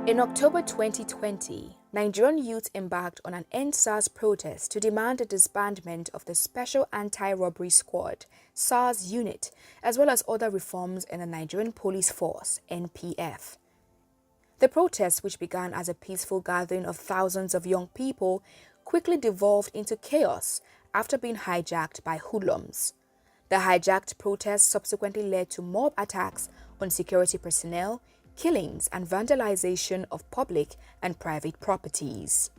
In October 2020, Nigerian youth embarked on an EndSARS protest to demand the disbandment of the Special Anti-Robbery Squad (SARS) unit, as well as other reforms in the Nigerian Police Force (NPF). The protest, which began as a peaceful gathering of thousands of young people, quickly devolved into chaos after being hijacked by hoodlums. The hijacked protest subsequently led to mob attacks on security personnel, killings and vandalization of public and private properties.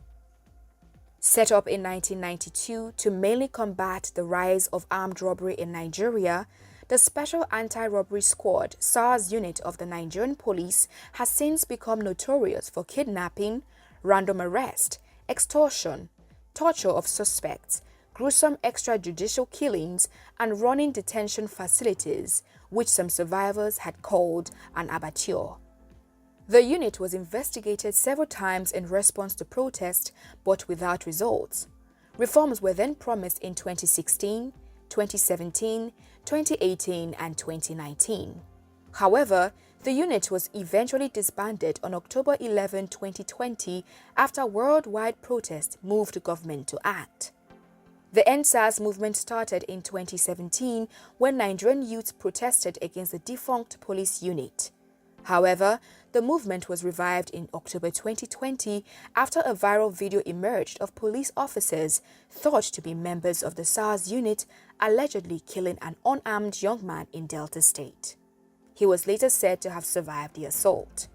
Set up in 1992 to mainly combat the rise of armed robbery in Nigeria, the Special Anti-Robbery Squad (SARS) unit of the Nigerian police has since become notorious for kidnapping, random arrest, extortion, torture of suspects, gruesome extrajudicial killings, and running detention facilities, which some survivors had called an abattoir. The unit was investigated several times in response to protest, but without results. Reforms were then promised in 2016, 2017, 2018, and 2019. However, the unit was eventually disbanded on October 11, 2020, after worldwide protest moved the government to act. The EndSARS movement started in 2017 when Nigerian youths protested against the defunct police unit. However, the movement was revived in October 2020 after a viral video emerged of police officers thought to be members of the SARS unit allegedly killing an unarmed young man in Delta State. He was later said to have survived the assault.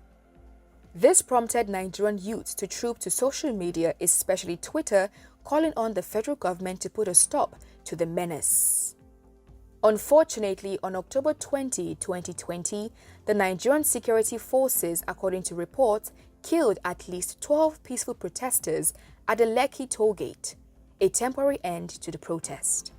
This prompted Nigerian youths to troop to social media, especially Twitter, calling on the federal government to put a stop to the menace. Unfortunately, on October 20, 2020, the Nigerian security forces, according to reports, killed at least 12 peaceful protesters at the Lekki toll gate, a temporary end to the protest.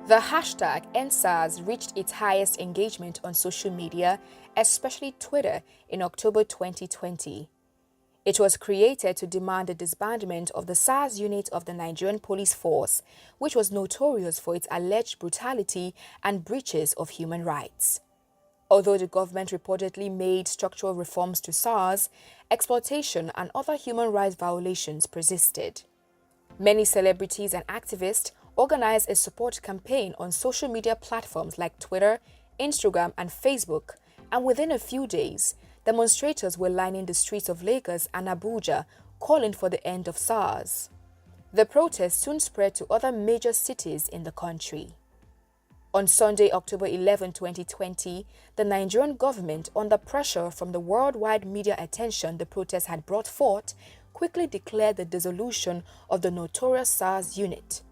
The hashtag EndSARS reached its highest engagement on social media, especially Twitter, in October 2020. It was created to demand the disbandment of the SARS unit of the Nigerian police force, which was notorious for its alleged brutality and breaches of human rights. Although the government reportedly made structural reforms to SARS, exploitation and other human rights violations persisted. Many celebrities and activists organized a support campaign on social media platforms like Twitter, Instagram, and Facebook, and within a few days, demonstrators were lining the streets of Lagos and Abuja, calling for the end of SARS. The protest soon spread to other major cities in the country. On Sunday, October 11, 2020, the Nigerian government, under pressure from the worldwide media attention the protest had brought forth, quickly declared the dissolution of the notorious SARS unit.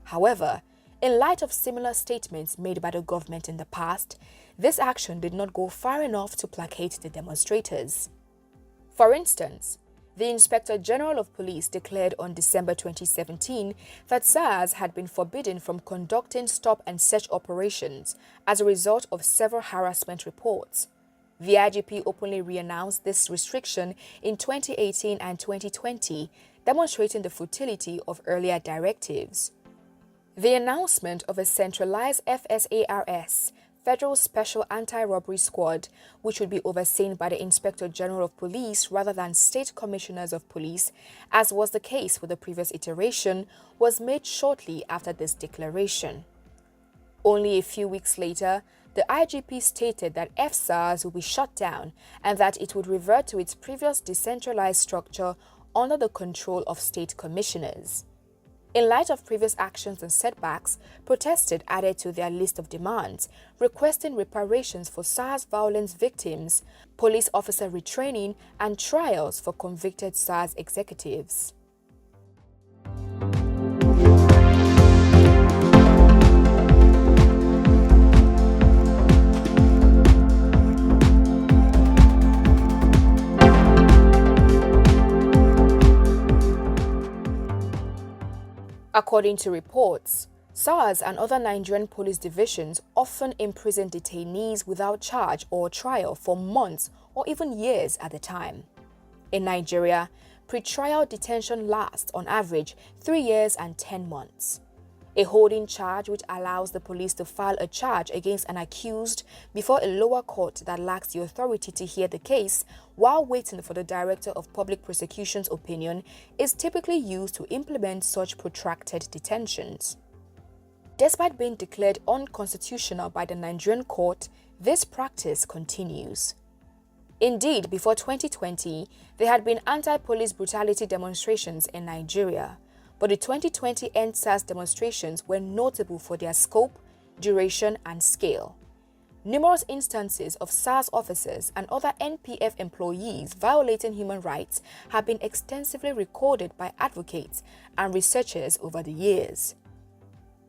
However, in light of similar statements made by the government in the past, this action did not go far enough to placate the demonstrators. For instance, the Inspector General of Police declared on December 2017 that SARS had been forbidden from conducting stop-and-search operations as a result of several harassment reports. The IGP openly re-announced this restriction in 2018 and 2020, demonstrating the futility of earlier directives. The announcement of a centralized FSARS, Federal Special Anti-Robbery Squad, which would be overseen by the Inspector General of Police rather than State Commissioners of Police, as was the case with the previous iteration, was made shortly after this declaration. Only a few weeks later, the IGP stated that FSARS would be shut down and that it would revert to its previous decentralized structure under the control of state commissioners. In light of previous actions and setbacks, protesters added to their list of demands, requesting reparations for SARS violence victims, police officer retraining, and trials for convicted SARS executives. According to reports, SARS and other Nigerian police divisions often imprison detainees without charge or trial for months or even years at a time. In Nigeria, pre-trial detention lasts on average 3 years and 10 months. A holding charge which allows the police to file a charge against an accused before a lower court that lacks the authority to hear the case while waiting for the Director of Public Prosecution's opinion is typically used to implement such protracted detentions. Despite being declared unconstitutional by the Nigerian court, this practice continues. Indeed, before 2020, there had been anti-police brutality demonstrations in Nigeria, but the 2020 EndSARS demonstrations were notable for their scope, duration, and scale. Numerous instances of SARS officers and other NPF employees violating human rights have been extensively recorded by advocates and researchers over the years.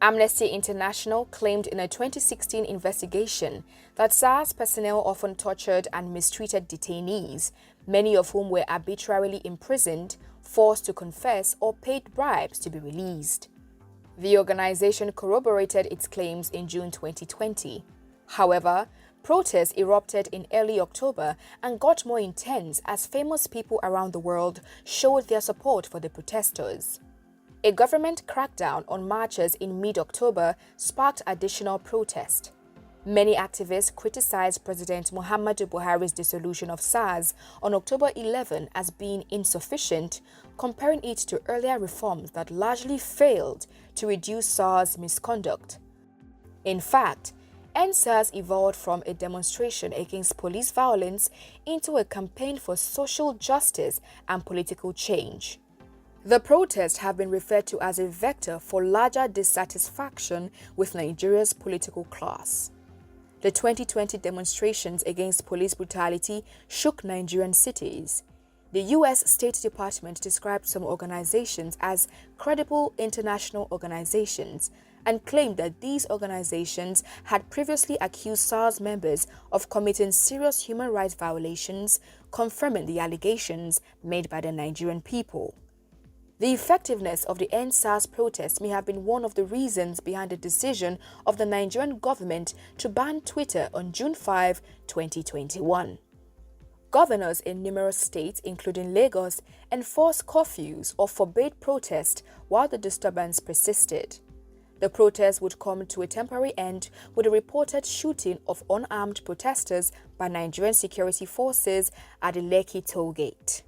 Amnesty International claimed in a 2016 investigation that SARS personnel often tortured and mistreated detainees, many of whom were arbitrarily imprisoned, forced to confess, or paid bribes to be released. The organization corroborated its claims in June 2020. However, protests erupted in early October and got more intense as famous people around the world showed their support for the protesters. A government crackdown on marchers in mid-October sparked additional protest. Many activists criticized President Muhammadu Buhari's dissolution of SARS on October 11 as being insufficient, comparing it to earlier reforms that largely failed to reduce SARS misconduct. In fact, EndSARS evolved from a demonstration against police violence into a campaign for social justice and political change. The protests have been referred to as a vector for larger dissatisfaction with Nigeria's political class. The 2020 demonstrations against police brutality shook Nigerian cities. The U.S. State Department described some organizations as credible international organizations and claimed that these organizations had previously accused SARS members of committing serious human rights violations, confirming the allegations made by the Nigerian people. The effectiveness of the EndSARS protests may have been one of the reasons behind the decision of the Nigerian government to ban Twitter on June 5, 2021. Governors in numerous states, including Lagos, enforced curfews or forbade protest while the disturbance persisted. The protests would come to a temporary end with a reported shooting of unarmed protesters by Nigerian security forces at the Lekki toll gate.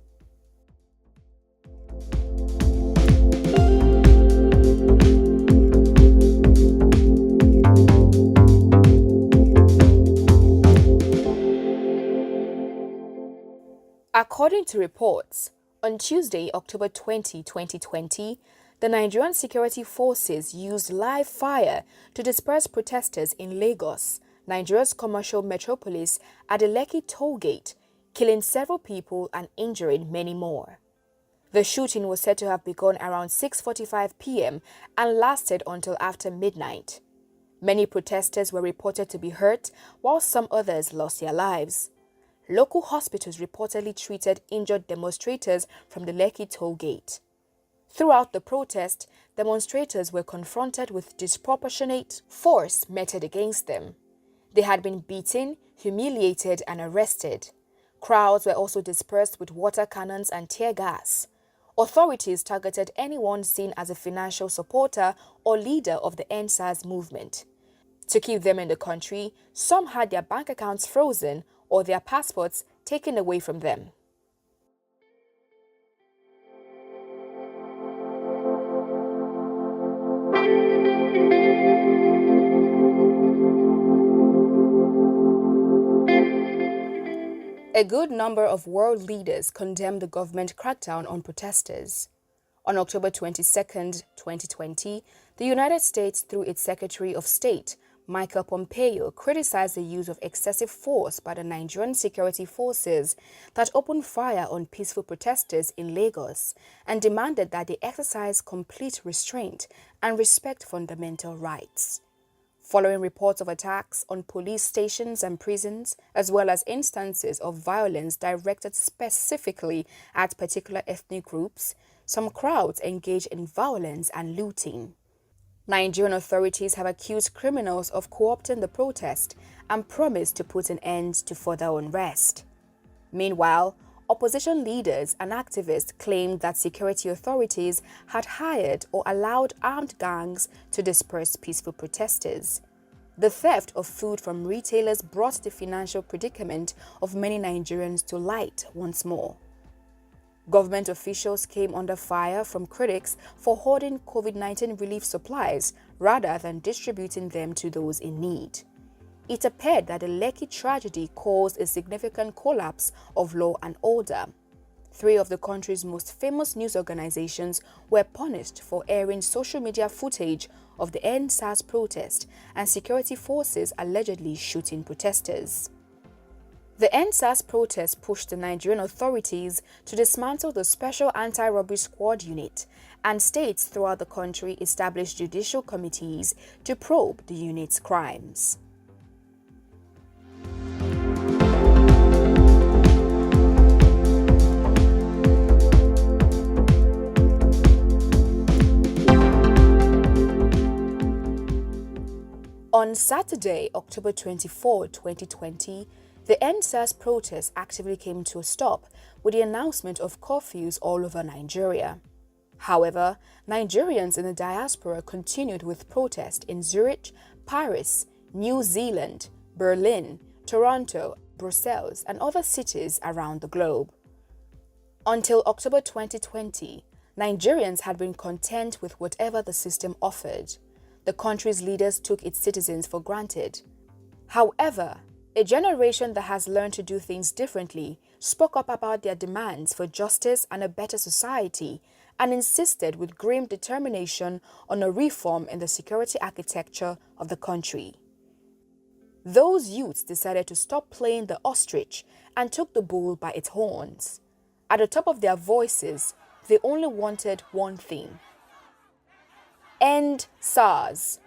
According to reports, on Tuesday, October 20, 2020, the Nigerian security forces used live fire to disperse protesters in Lagos, Nigeria's commercial metropolis, at the Lekki toll gate, killing several people and injuring many more. The shooting was said to have begun around 6:45 p.m. and lasted until after midnight. Many protesters were reported to be hurt, while some others lost their lives. Local hospitals reportedly treated injured demonstrators from the Lekki toll gate. Throughout the protest, demonstrators were confronted with disproportionate force meted against them. They had been beaten, humiliated, and arrested. Crowds were also dispersed with water cannons and tear gas. Authorities targeted anyone seen as a financial supporter or leader of the EndSARS movement. To keep them in the country, some had their bank accounts frozen or their passports taken away from them. A good number of world leaders condemned the government crackdown on protesters. On October 22, 2020, the United States, through its Secretary of State, Michael Pompeo, criticized the use of excessive force by the Nigerian security forces that opened fire on peaceful protesters in Lagos and demanded that they exercise complete restraint and respect fundamental rights. Following reports of attacks on police stations and prisons, as well as instances of violence directed specifically at particular ethnic groups, some crowds engaged in violence and looting. Nigerian authorities have accused criminals of co-opting the protest and promised to put an end to further unrest. Meanwhile, opposition leaders and activists claimed that security authorities had hired or allowed armed gangs to disperse peaceful protesters. The theft of food from retailers brought the financial predicament of many Nigerians to light once more. Government officials came under fire from critics for hoarding COVID-19 relief supplies rather than distributing them to those in need. It appeared that the Lekki tragedy caused a significant collapse of law and order. 3 of the country's most famous news organizations were punished for airing social media footage of the EndSARS protest and security forces allegedly shooting protesters. The EndSARS protest pushed the Nigerian authorities to dismantle the Special Anti-Robbery Squad unit, and states throughout the country established judicial committees to probe the unit's crimes. On Saturday, October 24, 2020, the EndSARS protest actively came to a stop with the announcement of curfews all over Nigeria. However, Nigerians in the diaspora continued with protest in Zurich, Paris, New Zealand, Berlin, Toronto, Brussels, and other cities around the globe. Until October 2020, Nigerians had been content with whatever the system offered. The country's leaders took its citizens for granted. However, a generation that has learned to do things differently spoke up about their demands for justice and a better society and insisted with grim determination on a reform in the security architecture of the country. Those youths decided to stop playing the ostrich and took the bull by its horns. At the top of their voices, they only wanted one thing: end SARS.